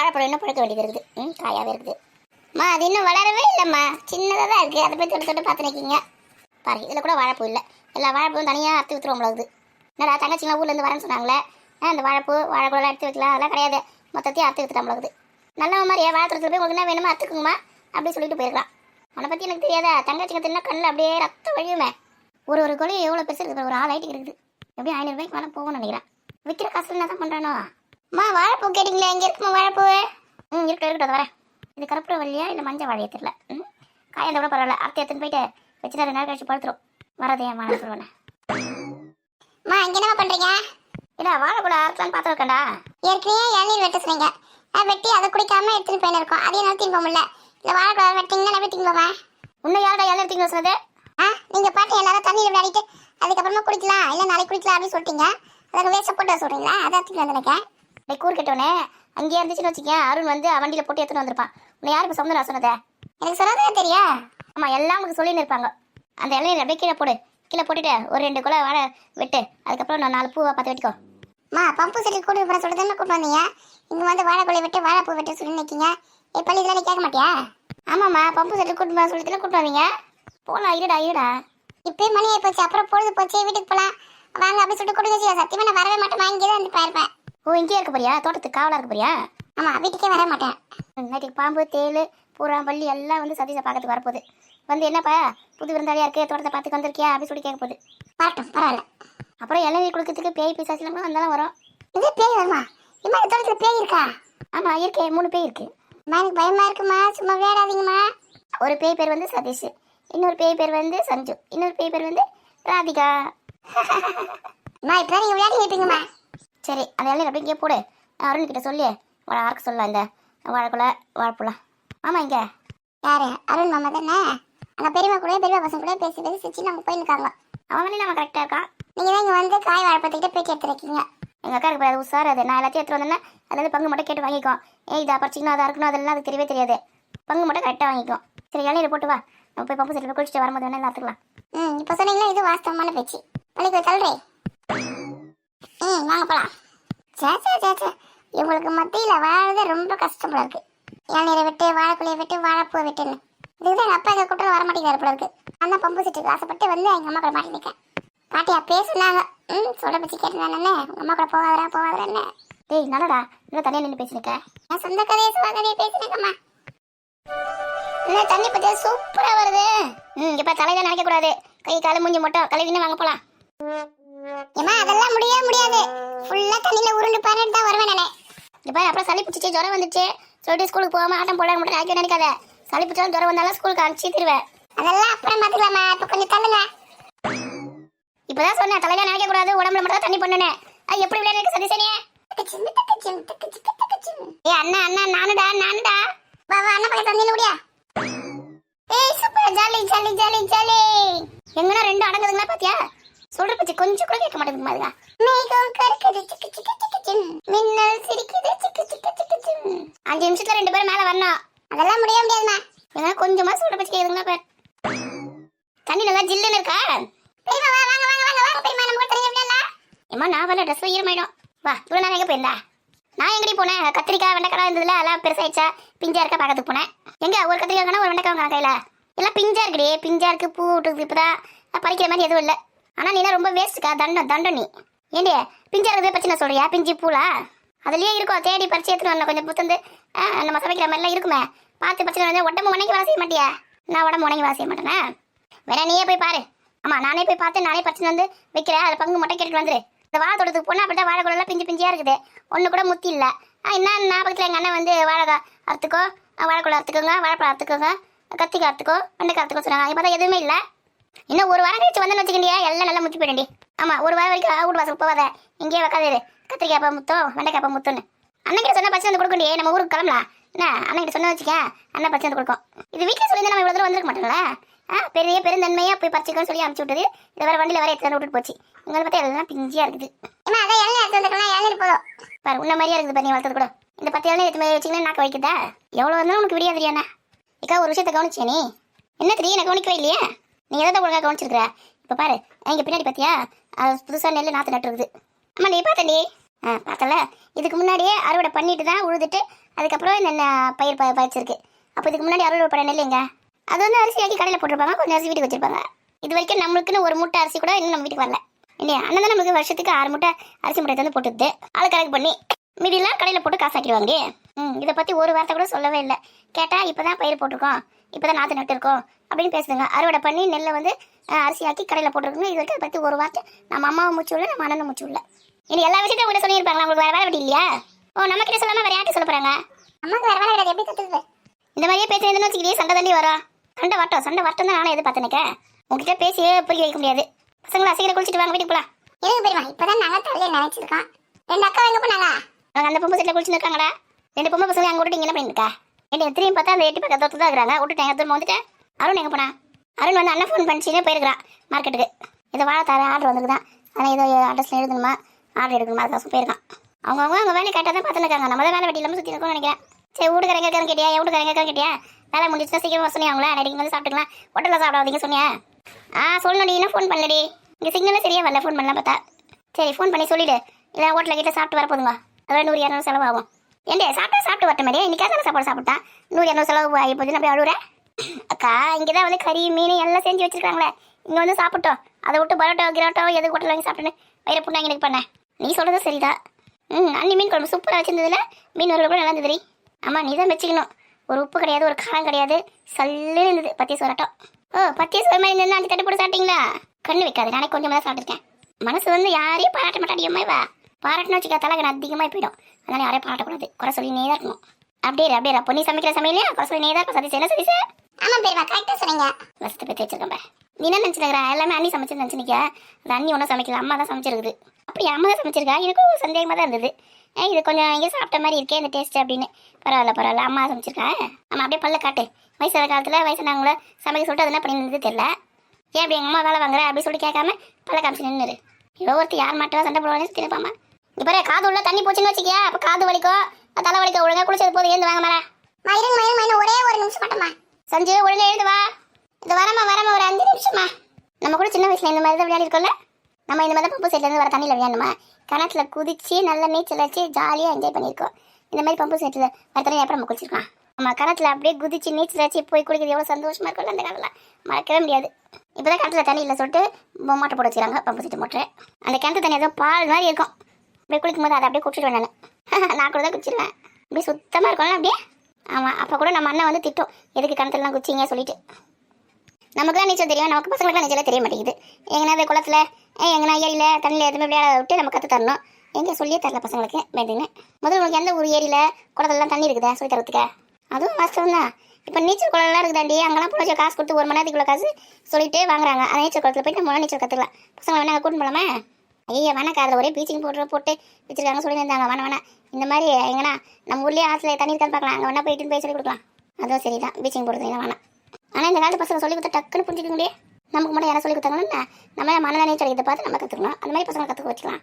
வாழைப்பழம் இன்னும் பழுக்க வேண்டியது இருக்குது. காயாவே இருக்குது. அம்மா அது இன்னும் வளரவே இல்லைம்மா, சின்னதாக தான் இருக்குது. அதை போய் தொட்டு தொட்டு பார்த்து நிற்கிங்க பாரு. இதில் கூட வாழைப்பூ இல்லை. எல்லா வாழைப்பூவும் தனியாக அறுத்து விற்றுருவோம்ல. என்னடா தங்கச்சிங்களா ஊர்லேருந்து வரேன்னு சொன்னாங்களே, அந்த வாழைப்பூ வாழைப்பழம் எடுத்து வைக்கலாம், அதெல்லாம் கிடையாது. மொத்தத்தையும் அறுத்து விற்றுட்டாம்பளவுது. நல்ல மாதிரியே வாழைத்தரத்தில் போய் உங்களுக்கு என்ன வேணுமோ அறுத்துக்குங்கம்மா அப்படின்னு சொல்லிட்டு போயிருக்கலாம். உன்னை பற்றி எனக்கு தெரியாதா? தங்கச்சிங்க தின்னா கண்ணில் அப்படியே ரத்தம் வழியுமே. ஒரு கோழி எவ்வளோ பெருசு இருக்குது, ஒரு 6 ஐட்டுக்கு இருக்குது. எப்படியும் 500 ரூபாய்க்கு மேலே போகும்னு நினைக்கிறேன். விற்கிற காசுல என்ன தான் பண்ணுறானோ. அம்மா வாழைப்பூ கேட்டிங்களே, எங்கே இருக்குமா வாழைப்பூ? இருக்கட்டும் அது வரேன். இது கருப்புற வழியா இல்லை மஞ்சள் வாழையை தெரியல. காயந்த கூட பரவாயில்ல. அறுத்து எடுத்துன்னு போயிட்டு வச்சுட்டு 2 நாள் கழிச்சு பழுத்துரும். வரதே ஏன் வாழை சொல்லுவேன். அம்மா இங்கே என்ன பண்ணுறீங்க? இல்லை வாழைப்பூட அறுக்கலான்னு பார்த்து இருக்கேன்டா. ஏற்கனவே இளநீர் வெட்ட சொன்னீங்க, வெட்டி அதை குடிக்காம எடுத்துன்னு போயிருக்கோம். அதையும் நிறுத்தின்னு போக முடியல. இல்லை வாழைப்பழம் வெட்டிங்கன்னா நான் வெட்டின்னு போவேன். இன்னும் யாரோட இளநீர் எடுத்தீங்க சொன்னது? நீங்கள் பாட்டு எல்லாரும் தண்ணியில் விளையாடிட்டு அதுக்கப்புறமா குடிக்கலாம், இல்லை நாளைக்கு குடிக்கலாம் அப்படின்னு சொல்லிட்டீங்க. அதுக்கு வேஸ்ட் போட்டு சொல்கிறீங்களா? அதை எடுத்துட்டு வந்து நினைக்கிறேன். கூறு கட்டோன்னே அங்கேயே இருந்துச்சுன்னு வச்சுக்கேன். அருண் வந்து வண்டியில் போட்டு எடுத்துன்னு வந்திருப்பான். உன்னை யாருக்கு சொந்த நான் சொன்னதே? எனக்கு சொன்னதே தெரியா? ஆமாம், எல்லாம் உங்களுக்கு சொல்லின்னு இருப்பாங்க. அந்த இளநீர் அப்படியே கீழே போடு. கீழே போட்டுட்டு ஒரு 2 குலை வாழை வெட்டு. அதுக்கப்புறம் நான் 4 பூவை பார்த்து வெட்டிக்கோ. பம்பு செட்டு கூட்டு போகிற சொல்லிட்டு தானே கூட்டு வந்தீங்க. இங்கே வந்து வாழை கொலை வெட்டு வாழைப்பூ வெட்டு சொல்லி நிற்கிங்க. பள்ளியில் நீ கேட்க மாட்டியா? ஆமாம்மா, பம்பு செட்டு கூட்டு போகிற சொல்லிட்டு கூட்டு வந்தீங்க. போகலாம், இருடா. இப்போ மணி ஆகி போச்சு, அப்புறம் பொழுது போச்சு, வீட்டுக்கு போகலாம் வாங்க அப்படின்னு சொல்லிட்டு கொடுக்க வச்சு சத்தியமாக நான் வரவே மாட்டேன். இங்கே தான் வந்து போயிருப்பேன். இங்கேயே இருக்க போறியா? தோட்டத்துக்கு காவலாக இருக்க போறியா? ஆமாம், வீட்டுக்கே வர மாட்டேன். நைட்டுக்கு பாம்பு தேள் பூரா பள்ளி எல்லாம் வந்து சதீஷை பார்க்கறதுக்கு வரப்போகுது. வந்து என்னப்பா புது விருந்தாளியாக இருக்கே, தோட்டத்தை பார்த்துக்கு வந்திருக்கியா அப்படின்னு சொல்லி கேட்க போகுது. வரட்டும், பரவாயில்ல. அப்புறம் இளநீர் கொடுக்கறதுக்கு பேய் பிசாசிலாம் கூட வந்தாலும் வரும். இதே பேய் வருமா? இம்மா இந்த தோட்டத்தில் பேய் இருக்கா? ஆமாம் இருக்கே, 3 பேய் இருக்கு. எனக்கு பயமாக இருக்குமா, சும்மா வேடாதீங்கம்மா. ஒரு பேய் பேர் வந்து சதீஷ், இன்னொரு பேய் பேர் வந்து சஞ்சு, இன்னொரு பேய் பேர் வந்து ராதிகா. இப்போ நீங்கள் விளையாடி இருப்பீங்கம்மா. சரி, அந்த இளநீர் அப்படி இங்கே போடு. அருண்கிட்ட சொல்லி யாருக்கு சொல்லலாம் இந்த வாழைக்குலை வாழைப்பூலாம். ஆமாம், இங்கே யார்? அருண் மாமா தானே? அங்கே பெரியம்மா கூட பெரியம்மா பசங்க கூட பேசி சிரிச்சு நம்ம போயிருக்காங்க. அவன் வேலையும் நம்ம கரெக்டாக இருக்கான். நீங்கள் தான் இங்கே வந்து காய் வாழைப்பத்துக்கிட்ட பேச்சு எடுத்துருக்கீங்க. எங்கள் அக்கா இருக்கு உசார். அது நான் எல்லாத்தையும் எடுத்துகிட்டு வந்தேன்னா அதாவது பங்கு மட்டும் கேட்டு வாங்கிக்கும். இதை பறிச்சிக்கணும், அதை இருக்கணும், அதெல்லாம் அது தெரியவே தெரியாது. பங்கு மட்டும் கரெக்டாக வாங்கிக்கும். சரி, இளநீர் போட்டு வா. நம்ம போய் பம்பு செட்டில் குளிச்சுட்டு வரும்போது வேணா பார்த்துக்கலாம். இப்போ சொன்னீங்களா, இது வாஸ்தவமான பேச்சு. பள்ளிக்கு தள்ளுறே. வாங்க போகலாம். சேச்சா இவங்களுக்கு மத்தியில் வாழறது ரொம்ப கஷ்டமா இருக்கு. இளநீரை விட்டு வாழைக்குள்ளையை விட்டு வாழைப்பூ விட்டுன்னு இதுதான் எங்கள் அப்பா இதை கூப்பிட்டு வர மாட்டேங்கிறாரு போல இருக்கு. நான் பம்பு செட்டுக்கு ஆசைப்பட்டு வந்து எங்கள் அம்மா கூட மாட்டி நிற்கேன். பாட்டி அப்பயே சொன்னாங்க, சொல்ல பற்றி கேட்டுருந்தானே உங்கள் அம்மா கூட போகாதரா. டேய் நல்லடா, இன்னும் தனியாக நின்று பேசினிருக்கேன். நான் சொந்த கதையை பேசினேக்கம்மா. என்ன தண்ணி பற்றியா சூப்பராக வருது. இப்போ தலையில நினைக்கக்கூடாது, கை காலு மூஞ்சி மட்டும் கழுவின்னு வாங்க போகலாம். ஏமா அதெல்லாம் முடியாது. ஃபுல்லாக தண்ணியில் உருண்டு பாருன்னு தான் வருவேன் நானே. இப்போ அப்புறம் சளி பிடிச்சி ஜுரம் வந்துச்சு சொல்லிட்டு ஸ்கூலுக்கு போகாமல் ஆட்டம் போட மட்டும் நினைக்க நினைக்காத. சளி பிடிச்சாலும் ஜுரம் வந்தாலும் ஸ்கூலுக்கு அனுப்பிச்சு தருவேன். அதெல்லாம் அப்புறம் பார்த்துக்கலாமா, இப்போ கொஞ்சம் தள்ளுங்க. இப்போதான் சொன்னேன் தலையில நினைக்கக்கூடாது, உடம்புல மட்டும் தான் தண்ணி பண்ணனேன். அது எப்படி விளையாடு சதீசனியே? ஏ அண்ணா நானுடா வா அண்ணா பக்கத்துல தண்ணியில் முடியா. ஏய் சூப்பர், ஜாலி. எங்கன்னா 2 அடங்குதுங்களா பாத்தியா? சொல்ற பத்தி கொஞ்சம் கூட கேட்க மாட்டேங்குது அதுதான். மேகம் கருக்குது சிக்கு சிக்கு சிக்கு, மின்னல் சிரிக்குது சிக்கு சிக்கு சிக்கு. 5 நிமிஷத்துல 2 பேரும் மேல வரணும். அதெல்லாம் முடியாதுமா. ஏன்னா கொஞ்சமா சொல்ற பத்தி கேக்குதுங்களா பாரு. தண்ணி நல்லா ஜில்லுன்னு இருக்கா? பெரியமா வாங்க பெரியமா, நம்ம கூட தண்ணி விடலாம். ஏமா நான் வரல, ட்ரெஸ் ஈரமாயிடும். வா, இவ்வளவு நேரம் எங்க போயிருந்தா? நான் எங்கடி போனேன்? கத்திரிக்காய் வெண்டைக்காய் இருந்ததுல எல்லாம் பெருசாயிடுச்சா பிஞ்சா இருக்கா பார்க்கறதுக்கு போனேன். எங்க ஒரு கத்திரிக்காய் ஒரு வெண்டைக்காய் கையில எல்லாம் பிஞ்சா இருக்குடி. பிஞ்சா இருக்கு, பூ விட்டு இப்பதான் பறிக்கிற மாதிரி எதுவும் இல்லை. ஆனா நீ ரொம்ப வேஸ்ட்டுக்கா, தண்டம் நீ. ஏண்டி பிஞ்சா இருக்கிறதே பிரச்சனை சொல்றியா? பிஞ்சு பூலா அதுலயே இருக்கும், தேடி பறிச்சு எடுத்துட்டு வரணும். கொஞ்சம் புத்தந்து நம்ம சமைக்கிற மாதிரிலாம் இருக்குமே, பார்த்து பிரச்சனை வந்து உடம்பு உணங்கி வேலை செய்ய மாட்டியா? நான் உடம்பு உணங்கி வேலை செய்ய மாட்டேனே. வேற நீயே போய் பாரு. ஆமா, நானே போய் பார்த்து நானே பிரச்சனை வந்து வைக்கிறேன். அதை பங்கு மட்டும் கேட்டுட்டு வந்துரு. இந்த வாழை தோட்டத்துக்கு போனால் அப்படிதான் வாழை குழலாம் பிஞ்சியா இருக்குது. ஒன்று கூட முத்தி இல்லை. என்ன ஞாபகத்தில் எங்கள் அண்ணன் வந்து வாழை அறுத்துக்கோ, வாழைக்குள்ள அறுத்துக்கோங்க, வாழைப்பழம் அறுத்துக்கோங்க, கத்திக்காய் அறுத்துக்கோ, வெண்டைக்காய் அறுத்துக்கோ சொன்னாங்க. இப்போ தான் எதுவுமே இல்லை. இன்னும் ஒரு வாரம் கழிச்சு வந்தேன்னு வச்சுக்கிண்டியா எல்லாம் நல்லா முத்தி போயிடுண்டி. ஆமா, ஒரு வாரம் வரைக்கும் வீட்டு வாசல் போவாத, இங்கேயே வைக்காது. கத்திரிக்காய்ப்பா முத்தம் வெண்டைக்காய்ப்பா முத்துன்னு அண்ணன் சொன்ன பச்சை வந்து கொடுக்கண்டியே. நம்ம ஊருக்கு கிளம்பலாம் என்ன? அண்ணன் சொன்ன வச்சுக்க, அண்ணன் பச்சை வந்து கொடுக்கும். இது வீட்டில் சொல்லி நம்ம இவ்வளோ தூரம் வந்திருக்க மாட்டோம்ல. பெரிய பெருந்தன்மையாக போய் பறிச்சுக்கோன்னு சொல்லி அனுப்பிச்சு விட்டது. இதை வேற வண்டியில் வர எடுத்து விட்டுட்டு போச்சு. உங்களை பார்த்தா எல்லாம் பிஞ்சியா இருக்குது. ஏன்னா அதை எல்லாம் எடுத்து வந்துக்கலாம், ஏழு போதும் பாரு. உன்ன மாதிரியா இருக்குது பாரு நீ வளர்த்தது கூட. இந்த 10 ஏழு எடுத்து வச்சிங்கன்னா நாக்க வைக்குதா? எவ்வளோ இருந்தாலும் உனக்கு விடியா தெரியாண்ணா. இக்கா ஒரு விஷயத்தை கவனிச்சியா நீ? என்ன தெரியும், எனக்கு கவனிக்கவே இல்லையே. நீ எதை தான் ஒழுங்காக கவனிச்சிருக்கிற? இப்போ பாரு, இங்கே பின்னாடி பார்த்தியா, அது புதுசாக நெல் நாற்று நட்டு இருக்குது. ஆமா நீ பார்த்தண்டி. பார்த்தல இதுக்கு முன்னாடியே அறுவடை பண்ணிட்டு தான் உழுதுட்டு அதுக்கப்புறம் இந்த பயிர் பயிற்சிருக்கு. அப்போ இதுக்கு முன்னாடி அறுவடை பண்ண நெல்லுங்க அது வந்து அரிசி ஆக்கி கடையில் போட்டிருப்பாங்க, கொஞ்சம் அரிசி வீட்டுக்கு வச்சிருப்பாங்க. இது வரைக்கும் நம்மளுக்குன்னு ஒரு மூட்டை அரிசி கூட இன்னும் நம்ம வீட்டுக்கு வரல. இல்லையா அண்ணன் தான் நம்மளுக்கு வருஷத்துக்கு 6 மூட்டை அரிசி மூட்டை வந்து போட்டுது. அதை கணக்கு பண்ணி மீடியெல்லாம் கடையில் போட்டு காசு ஆக்கிடுவாங்க. இதை பற்றி ஒரு வார்த்தை கூட சொல்லவே இல்லை. கேட்டால் இப்போ தான் பயிர் போட்டிருக்கோம், இப்போ தான் நாற்று நட்டுருக்கோம் அப்படின்னு பேசுதுங்க. அறுவடை பண்ணி நெல்லை வந்து அரிசி ஆக்கி கடையில் போட்டிருக்குங்க. இது வரைக்கும் அதை பற்றி ஒரு வார்த்தை நம்ம அம்மாவை மூச்சு இல்லை, நம்ம அண்ணனை மூச்சு இல்லை. இனி எல்லா விஷயத்தையும் உங்கள்கிட்ட சொல்லியிருப்பாங்களா? உங்களுக்கு வேறு வேலை வெட்டி இல்லையா? நம்ம கிட்ட சொல்லாமல் வேறு யார்கிட்ட சொல்ல போகிறாங்க? அம்மாவுக்கு வேறு வேலை கிடையாது, எப்படி கற்றுக்குது? இந்த மாதிரியே பேசுறதுன்னு வச்சுக்கிட்டே சண்டை தண்டி வரும். சண்டை வரட்டும் தான் நானும் எதிர்பார்த்து நினைக்கிறேன். உங்ககிட்ட பேசியே புரிய வைக்க முடியாது. பசங்களா சீக்கிரம் குளிச்சுட்டு வாங்க, வீட்டுக்கு போகலாம். எதுக்கு போயிருவா? இப்போதான் நாங்கள் தலையில் நினைச்சிருக்கோம். 2 அக்கா எங்கே போனாங்க? நாங்கள் அந்த பொம்பு செட்டில் குளிச்சுன்னு இருக்காங்கடா. 2 பொம்பளை பசங்க அங்கே விட்டுட்டு என்ன பண்ணிருக்கா? திரும்பி பார்த்தா அந்த 8 பக்கம் தோற்று தான் இருக்கிறாங்க. விட்டுட்டேன், திரும்ப வந்துட்டேன். அருண் எங்கே போனா? அருண் வந்து அண்ணன் ஃபோன் பண்ணிச்சுன்னே போயிருக்கிறான் மார்க்கெட்டுக்கு. இதை வாழை தர ஆர்டர் வந்துருக்குதான். ஆனால் ஏதோ அட்ரஸில் எழுதணுமா, ஆர்டர் எடுக்கணுமா, அதுக்காக போயிருக்கான். அவங்க வேலை கேட்டால் தான் பார்த்துருக்காங்க. நம்ம தான் வேலை வெட்டி இல்லாமல் சுற்றி இருக்கோம்னு நினைக்கிறேன். சரி வீட்டுக்காரங்க இருக்கான்னு கேட்டியா? வீட்டுக்காரங்க கேட்டியா? வேலை முடிச்சுன்னா சீக்கிரமாக சொன்னி அவங்களா நடிக்க வந்து சாப்பிட்டுக்கலாம், ஹோட்டலில் சாப்பிடாதீங்க சொன்னியா? சொல்லணுடி, இன்னும் ஃபோன் பண்ணலடி. இங்கே சிக்னலே சரியா வரல, ஃபோன் பண்ணலாம் பார்த்தா. சரி ஃபோன் பண்ணி சொல்லிவிடு. இல்லை ஹோட்டலில் கிட்ட சாப்பிட்டு வர போதுங்க. அதான் 100-200 செலவாகும். ஏண்டே சாப்பிட்டு வரட்ட மாதிரியே இன்னைக்காக சாப்பாடு சாப்பிட்டா 100-200 செலவு ஆகி போகுது. அப்படியே அழுகுறேன். அக்கா இங்கே தான் வந்து கறி மீன் எல்லாம் செஞ்சு வச்சிருக்காங்களே, இங்கே வந்து சாப்பிட்டோம். அதை விட்டு பரோட்டோ கிரோட்டோ எது ஹோட்டல் வாங்கி சாப்பிட்டுன்னு வயிறு புண்ணாங்க எனக்கு பண்ணேன். நீ சொல்கிறது சரிதான். அன்னி மீன் குழம்பு சூப்பராக வச்சிருந்ததுல, மீன் ஒரு கூட நல்லா இருந்தது. ஆமாம் நீ தான் வச்சுக்கணும். ஒரு உப்பு கிடையாது, ஒரு காரம் கிடையாது, சல்லுன்னு இருந்தது. பத்திய சோரட்டம். பத்திய சோறு மாதிரி இருந்தால் 5 தட்டு போட்டு சாப்பிட்டீங்களா? கண்ணு வைக்காது, நானே கொஞ்சமாக தான் சாப்பிட்டுருக்கேன். மனசு வந்து யாரையும் பாராட்ட மாட்டாடியம்மா. இவா பாராட்டணும் வச்சுக்கா தலைக்கு அதிகமாக போயிடும். அதனால யாரையும் பாராட்டக்கூடாது, குறை சொல்லி நீ தான் இருக்கணும். அப்படியே அப்போ நீ சமைக்கிற சமையலையா குறை சொல்லி நீ தான் இருப்ப. சதீஷ் என்ன சதீஷ்? ஆமாம் பேருவா கரெக்டாக சொன்னீங்க. வசத்தை பற்றி வச்சிருக்கேன். நீ என்ன நினச்சிருக்கிற? எல்லாமே அண்ணி சமைச்சு நினச்சினிக்க. அந்த அண்ணி ஒன்றும் சமைக்கல, அம்மா தான் சமைச்சிருக்குது. அப்படி அம்மா தான் சமைச்சிருக்கா. எனக்கும் சந்தேகமாக தான் இருந்தது. இது கொஞ்சம் இங்கே சாப்பிட்ட மாதிரி இருக்கே இந்த டேஸ்ட் அப்படின்னு. பரவாயில்ல அம்மா சமைச்சிருக்கா. ஆமாம் அப்படியே பல்ல காட்டு. வயசான காலத்தில் வயசானவங்கள சமைக்க சொல்லிட்டு அது என்ன பண்ணியிருந்தது தெரியல. ஏன் அப்படி எங்கள் அம்மா வேலை வாங்குற அப்படின்னு சொல்லி கேட்காம பல்ல காமிச்சு நின்றுரு. இவ்வளோ ஒருத்தர் யார் மாட்டவா சண்டை போடுவான்னு திருப்பாமா. இப்போ பாரு காது உள்ள தண்ணி போச்சுன்னு வச்சுக்கியா, அப்போ காது வலிக்கும் தலை வலிக்கும். ஒழுங்காக குளிச்சது போது எழுந்து வாங்க மேலே ஒரே ஒரு நிமிஷம் மட்டும்மா. சஞ்சு ஒழுங்காக எழுந்து வா. இது வரமா ஒரு 5 நிமிஷமா. நம்ம கூட சின்ன வயசுல இந்த மாதிரி தான் விளையாடி இருக்கோம்ல. நம்ம இந்த மாதிரி தான் பம்பு செட்லேருந்து வர தண்ணியில் விளையாடணுமா, கிணத்துல குதிச்சு நல்ல நீச்சல் வச்சு ஜாலியாக என்ஜாய் பண்ணியிருக்கோம். இந்த மாதிரி பம்பு செட்டில் வர தண்ணி எப்போ நம்ம குளிச்சிருக்கோம். நம்ம கிணத்துல அப்படியே குதிச்சு நீச்சல் வச்சு போய் குளிக்கிறது எவ்வளோ சந்தோஷமாக இருக்கும்ல அந்த காலத்தில், மறக்கவே முடியாது. இப்போ தான் கிணத்துல தண்ணி இல்லை சொல்லிட்டு மோட்டர் போட்டு வச்சுக்கிறாங்க, பம்பு செட்டு மோட்டர். அந்த கிணத்து தண்ணி ஏதோ பால் மாதிரி இருக்கும். அப்படியே குளிக்கும் போது அதை அப்படியே குடிச்சிடுவேன் நான் கூட தான் குடிச்சிடுவேன். அப்படியே சுத்தமாக இருக்கும்ல அப்படியே. ஆமாம் அப்போ கூட நம்ம அண்ணன் வந்து திட்டம், எதுக்கு கிணத்துலலாம் குச்சிங்க சொல்லிட்டு. நமக்குலாம் நீச்சல் தெரியும், நமக்கு பசங்களுக்குலாம் நீச்சலே தெரிய மாட்டேங்குது. எங்கன்னா குளத்துல எங்கன்னா ஏரியில் தண்ணியில் எதுவுமே விளையாட விட்டு நம்ம கற்று தரணும். எங்கே சொல்லியே தரல பசங்களுக்கு வேண்டுன்னு. முதல்ல உங்களுக்கு எந்த ஒரு ஏரியில் குளத்துலலாம் தண்ணி இருக்குதா சொல்லி தரத்துக்கு? அதுவும் வாஸ்தவம் தான். இப்போ நீச்சல் குளம்லாம் இருக்குதாண்டி, அங்கெல்லாம் பிடிச்ச காசு கொடுத்து 1 மணி நேரத்துக்கு இவ்வளோ காசு சொல்லிட்டு வாங்குறாங்க. அந்த நீச்சல் குளத்தில் போயிட்டு நம்ம நீச்சல் கற்றுக்கலாம். பசங்களை வேணா அங்கே கூட்டு போகலாமா? ஐயா வேணாக்கா, அதில் ஒரே பீச்சிங் போட்டு வச்சிருக்காங்க சொல்லியிருந்தாங்க. வேணா இந்த மாதிரி எங்கன்னா நம்ம ஊர்லேயே ஆற்றுல தண்ணி இருக்கான்னு பார்க்கலாம். அங்கே வேணா போயிட்டு போய் சொல்லி கொடுக்கலாம். அதுவும் சரிதான், பீச்சிங் போடுறது வேணாம். ஆனால் இந்த காலத்து பசங்க சொல்லி கொடுத்தா டக்குன்னு புரிஞ்சுக்க முடியும். நமக்கு மட்டும் யாரும் சொல்லி கொடுத்தாங்கன்னா நம்ம மனநல நீச்சல் இதை பார்த்து நம்ம கற்றுக்கணும். அந்த மாதிரி பசங்களை கற்றுக்க வச்சுக்கலாம்.